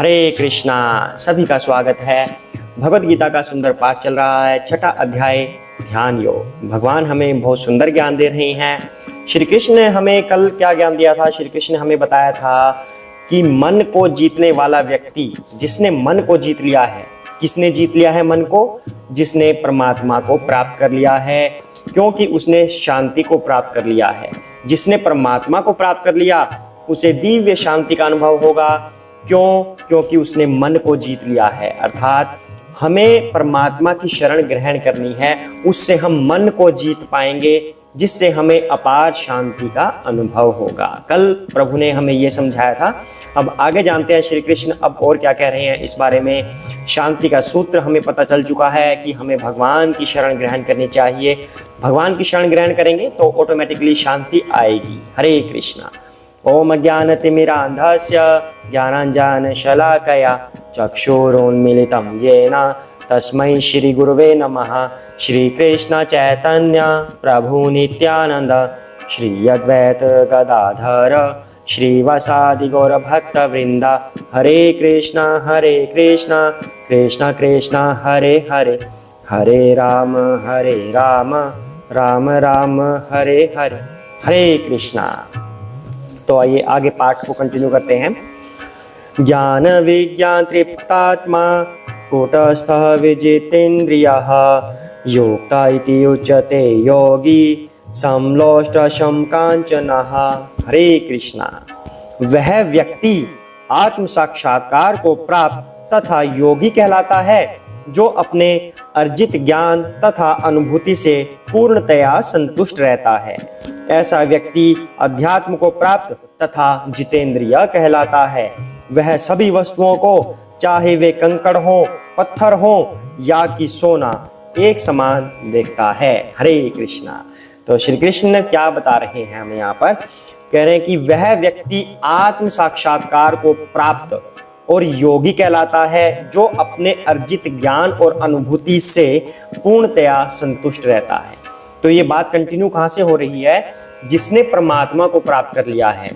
हरे कृष्णा। सभी का स्वागत है। भगवत गीता का सुंदर पाठ चल रहा है। छठा अध्याय ध्यान योग। भगवान हमें बहुत सुंदर ज्ञान दे रहे हैं। श्री कृष्ण ने हमें कल क्या ज्ञान दिया था? श्री कृष्ण ने हमें बताया था कि मन को जीतने वाला व्यक्ति, जिसने मन को जीत लिया है, किसने जीत लिया है मन को? जिसने परमात्मा को प्राप्त कर लिया है, क्योंकि उसने शांति को प्राप्त कर लिया है। जिसने परमात्मा को प्राप्त कर लिया उसे दिव्य शांति का अनुभव होगा। क्यों? क्योंकि उसने मन को जीत लिया है। अर्थात हमें परमात्मा की शरण ग्रहण करनी है, उससे हम मन को जीत पाएंगे, जिससे हमें अपार शांति का अनुभव होगा। कल प्रभु ने हमें ये समझाया था। अब आगे जानते हैं श्री कृष्ण अब और क्या कह रहे हैं इस बारे में। शांति का सूत्र हमें पता चल चुका है कि हमें भगवान की शरण ग्रहण करनी चाहिए। भगवान की शरण ग्रहण करेंगे तो ऑटोमेटिकली शांति आएगी। हरे कृष्णा। ओम ज्ञानतिमिरान्धस्य ज्ञानाञ्जनशलाकया चक्षुरुन्मीलितं येन तस्मै श्रीगुरुवे नमः। श्रीकृष्ण चैतन्य प्रभु नित्यानंद श्री अद्वैत गदाधर श्रीवासादि गौरभक्तवृंद। हरे कृष्णा कृष्ण कृष्ण हरे हरे, हरे राम राम राम हरे हरे। हरे कृष्णा। तो आइए आगे पाठ को कंटिन्यू करते हैं। ज्ञान विज्ञान तृप्तात्मा कूटस्थः विजितेन्द्रियः योक्ता इति उच्यते योगी समलोष्टशम कांचनः। हरे कृष्णा। वह व्यक्ति आत्म साक्षात्कार को प्राप्त तथा योगी कहलाता है जो अपने अर्जित ज्ञान तथा अनुभूति से पूर्णतया संतुष्ट रहता है। ऐसा व्यक्ति अध्यात्म को प्राप्त तथा जितेंद्रिय कहलाता है। वह सभी वस्तुओं को, चाहे वे कंकड़ हो, पत्थर हो या कि सोना, एक समान देखता है। हरे कृष्णा। तो श्री कृष्ण क्या बता रहे हैं हमें यहाँ पर? कह रहे हैं कि वह व्यक्ति आत्म साक्षात्कार को प्राप्त और योगी कहलाता है जो अपने अर्जित ज्ञान और अनुभूति से पूर्णतया संतुष्ट रहता है। तो ये बात कंटिन्यू कहाँ से हो रही है? जिसने परमात्मा को प्राप्त कर लिया है,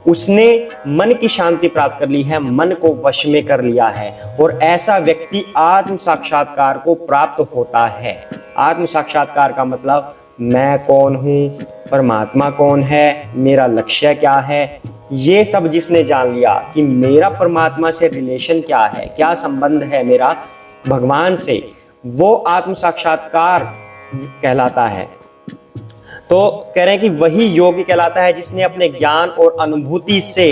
उसने मन की शांति प्राप्त कर ली है, मन को वश में कर लिया है, और ऐसा व्यक्ति आत्म साक्षात्कार को प्राप्त होता है। आत्म साक्षात्कार का मतलब मैं कौन हूँ, परमात्मा कौन है, मेरा लक्ष्य क्या है, ये सब जिसने जान लिया कि मेरा परमात्मा से रिलेशन क्या है, क्या संबंध है मेरा भगवान से, वो आत्म साक्षात्कार कहलाता है। तो कह रहे हैं कि वही योगी कहलाता है जिसने अपने ज्ञान और अनुभूति से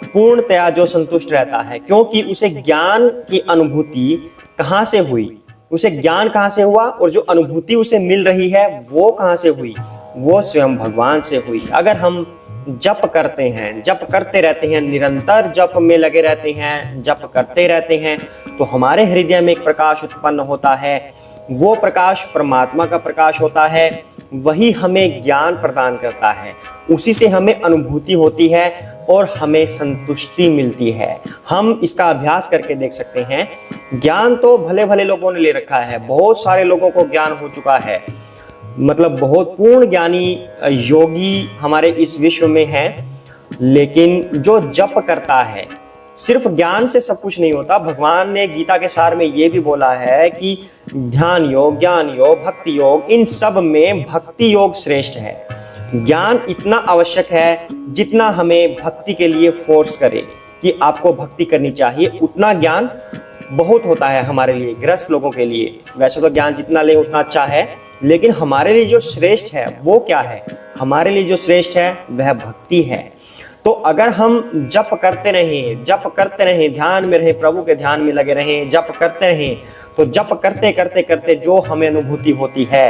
पूर्णतया जो संतुष्ट रहता है। क्योंकि उसे ज्ञान की अनुभूति कहाँ से हुई, उसे ज्ञान कहाँ से हुआ, और जो अनुभूति उसे मिल रही है वो कहाँ से हुई? वो स्वयं भगवान से हुई। अगर हम जप करते हैं, जप करते रहते हैं, निरंतर जप में लगे रहते हैं, जप करते रहते हैं, तो हमारे हृदय में एक प्रकाश उत्पन्न होता है। वो प्रकाश परमात्मा का प्रकाश होता है। वही हमें ज्ञान प्रदान करता है, उसी से हमें अनुभूति होती है और हमें संतुष्टि मिलती है। हम इसका अभ्यास करके देख सकते हैं। ज्ञान तो भले भले लोगों ने ले रखा है, बहुत सारे लोगों को ज्ञान हो चुका है, मतलब बहुत पूर्ण ज्ञानी योगी हमारे इस विश्व में है। लेकिन जो जप करता है, सिर्फ ज्ञान से सब कुछ नहीं होता। भगवान ने गीता के सार में ये भी बोला है कि ध्यान योग, ज्ञान योग, भक्ति योग, इन सब में भक्ति योग श्रेष्ठ है। ज्ञान इतना आवश्यक है जितना हमें भक्ति के लिए फोर्स करे कि आपको भक्ति करनी चाहिए, उतना ज्ञान बहुत होता है हमारे लिए, गृहस्थ लोगों के लिए। वैसे तो ज्ञान जितना ले उतना अच्छा है, लेकिन हमारे लिए जो श्रेष्ठ है वो क्या है? हमारे लिए जो श्रेष्ठ है वह भक्ति है। तो अगर हम जप करते रहें, ध्यान में रहें, प्रभु के ध्यान में लगे रहें, जप करते रहें, तो जप करते करते करते जो हमें अनुभूति होती है,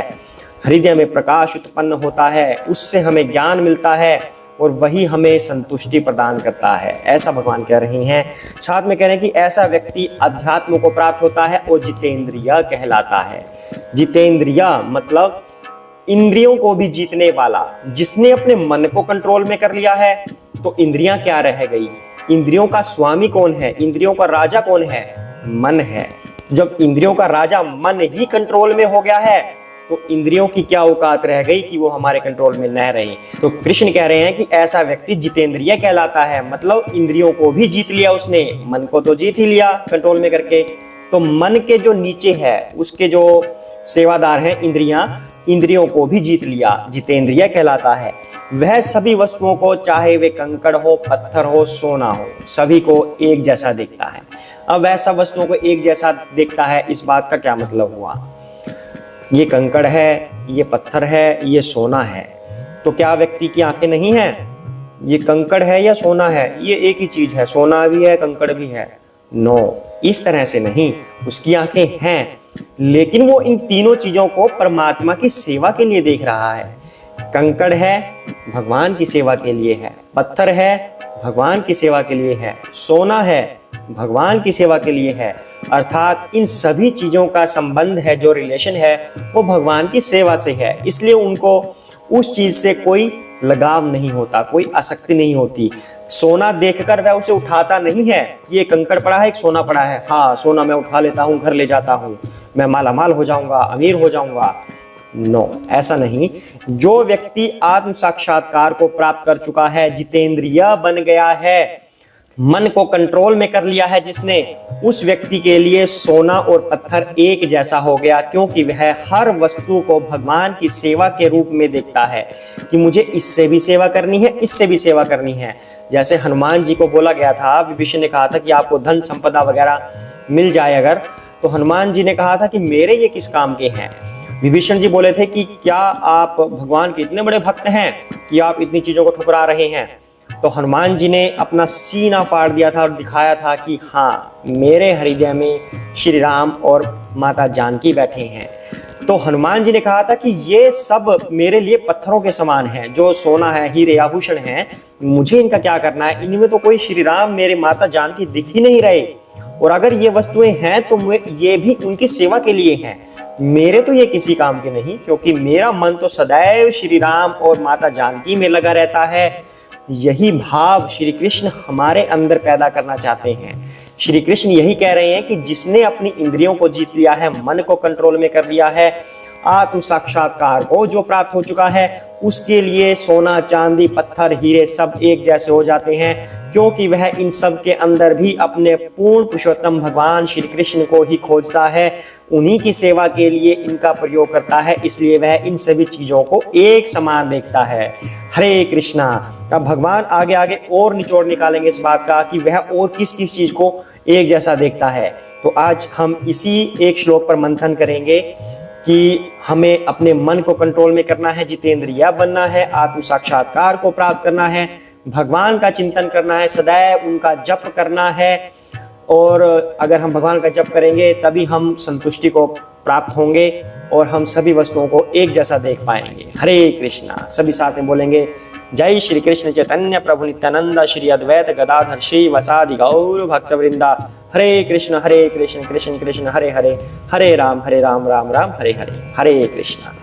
हृदय में प्रकाश उत्पन्न होता है, उससे हमें ज्ञान मिलता है और वही हमें संतुष्टि प्रदान करता है। ऐसा भगवान कह रहे हैं। साथ में कह रहे हैं कि ऐसा व्यक्ति अध्यात्म को प्राप्त होता है और जितेंद्रिय कहलाता है। जितेंद्रिय मतलब इंद्रियों को भी जीतने वाला। जिसने अपने मन को कंट्रोल में कर लिया है तो इंद्रियां क्या रह गई? इंद्रियों का स्वामी कौन है? इंद्रियों का राजा कौन है? मन है। जब इंद्रियों का राजा मन ही कंट्रोल में हो गया है तो इंद्रियों की क्या औकात रह गई कि वो हमारे कंट्रोल में न रहे। तो कृष्ण कह रहे हैं कि ऐसा व्यक्ति जितेंद्रिय कहलाता है, मतलब इंद्रियों को भी जीत लिया उसने, मन को तो जीत ही लिया कंट्रोल में करके। तो मन के जो नीचे है उसके जो सेवादार हैं इंद्रियां, इंद्रियों को भी जीत लिया, जितेंद्रिय कहलाता है। वह सभी वस्तुओं को, चाहे वे कंकड़ हो, पत्थर हो, सोना हो, सभी को एक जैसा देखता है। अब वह सब वस्तुओं को एक जैसा देखता है, इस बात का क्या मतलब हुआ? ये कंकड़ है, ये पत्थर है, ये सोना है, तो क्या व्यक्ति की आंखें नहीं है? ये कंकड़ है या सोना है, ये एक ही चीज है, सोना भी है कंकड़ भी है। नो, इस तरह से नहीं, उसकी आंखें हैं, लेकिन वो इन तीनों चीजों को परमात्मा की सेवा के लिए देख रहा है। कंकड़ है, भगवान की सेवा के लिए है, पत्थर है, भगवान की सेवा के लिए है, सोना है, भगवान की सेवा के लिए है। अर्थात इन सभी चीजों का संबंध है, जो रिलेशन है वो भगवान की सेवा से है, इसलिए उनको उस चीज से कोई लगाव नहीं होता, कोई आसक्ति नहीं होती। सोना देखकर वह उसे उठाता नहीं है, ये कंकड़ पड़ा है, एक सोना पड़ा है, हाँ सोना मैं उठा लेता हूँ, घर ले जाता हूँ, मैं मालामाल हो जाऊंगा, अमीर हो जाऊंगा। नो, ऐसा नहीं। जो व्यक्ति आत्म साक्षात्कार को प्राप्त कर चुका है, जितेंद्रिय बन गया है, मन को कंट्रोल में कर लिया है जिसने, उस व्यक्ति के लिए सोना और पत्थर एक जैसा हो गया, क्योंकि वह हर वस्तु को भगवान की सेवा के रूप में देखता है कि मुझे इससे भी सेवा करनी है, इससे भी सेवा करनी है। जैसे हनुमान जी को बोला गया था, विभीषण ने कहा था कि आपको धन संपदा वगैरह मिल जाए अगर, तो हनुमान जी ने कहा था कि मेरे ये किस काम के हैं। विभीषण जी बोले थे कि क्या आप भगवान के इतने बड़े भक्त हैं कि आप इतनी चीजों को ठुकरा रहे हैं? तो हनुमान जी ने अपना सीना फाड़ दिया था और दिखाया था कि हाँ, मेरे हृदय में श्री राम और माता जानकी बैठे हैं। तो हनुमान जी ने कहा था कि ये सब मेरे लिए पत्थरों के समान हैं, जो सोना है, हीरे आभूषण हैं, मुझे इनका क्या करना है? इनमें तो कोई श्री राम, मेरे माता जानकी दिख ही नहीं रहे, और अगर ये वस्तुएं हैं तो ये भी उनकी सेवा के लिए हैं, मेरे तो ये किसी काम के नहीं, क्योंकि मेरा मन तो सदैव श्री राम और माता जानकी में लगा रहता है। यही भाव श्री कृष्ण हमारे अंदर पैदा करना चाहते हैं। श्री कृष्ण यही कह रहे हैं कि जिसने अपनी इंद्रियों को जीत लिया है, मन को कंट्रोल में कर लिया है, आत्म साक्षात्कार को जो प्राप्त हो चुका है, उसके लिए सोना, चांदी, पत्थर, हीरे सब एक जैसे हो जाते हैं, क्योंकि वह इन सब के अंदर भी अपने पूर्ण पुरुषोत्तम भगवान श्री कृष्ण को ही खोजता है, उन्हीं की सेवा के लिए इनका प्रयोग करता है, इसलिए वह इन सभी चीजों को एक समान देखता है। हरे कृष्णा। अब भगवान आगे आगे और निचोड़ निकालेंगे इस बात का कि वह और किस किस चीज को एक जैसा देखता है। तो आज हम इसी एक श्लोक पर मंथन करेंगे कि हमें अपने मन को कंट्रोल में करना है, जितेंद्रिय बनना है, आत्म साक्षात्कार को प्राप्त करना है, भगवान का चिंतन करना है, सदैव उनका जप करना है, और अगर हम भगवान का जप करेंगे तभी हम संतुष्टि को प्राप्त होंगे और हम सभी वस्तुओं को एक जैसा देख पाएंगे। हरे कृष्णा। सभी साथ में बोलेंगे, जय श्री कृष्ण चैतन्य प्रभु नित्यानंद श्री अद्वैत गदाधर श्री वसादि गौर भक्त वृंदा। हरे कृष्ण कृष्ण कृष्ण हरे हरे, हरे राम राम राम हरे हरे, हरे कृष्णा।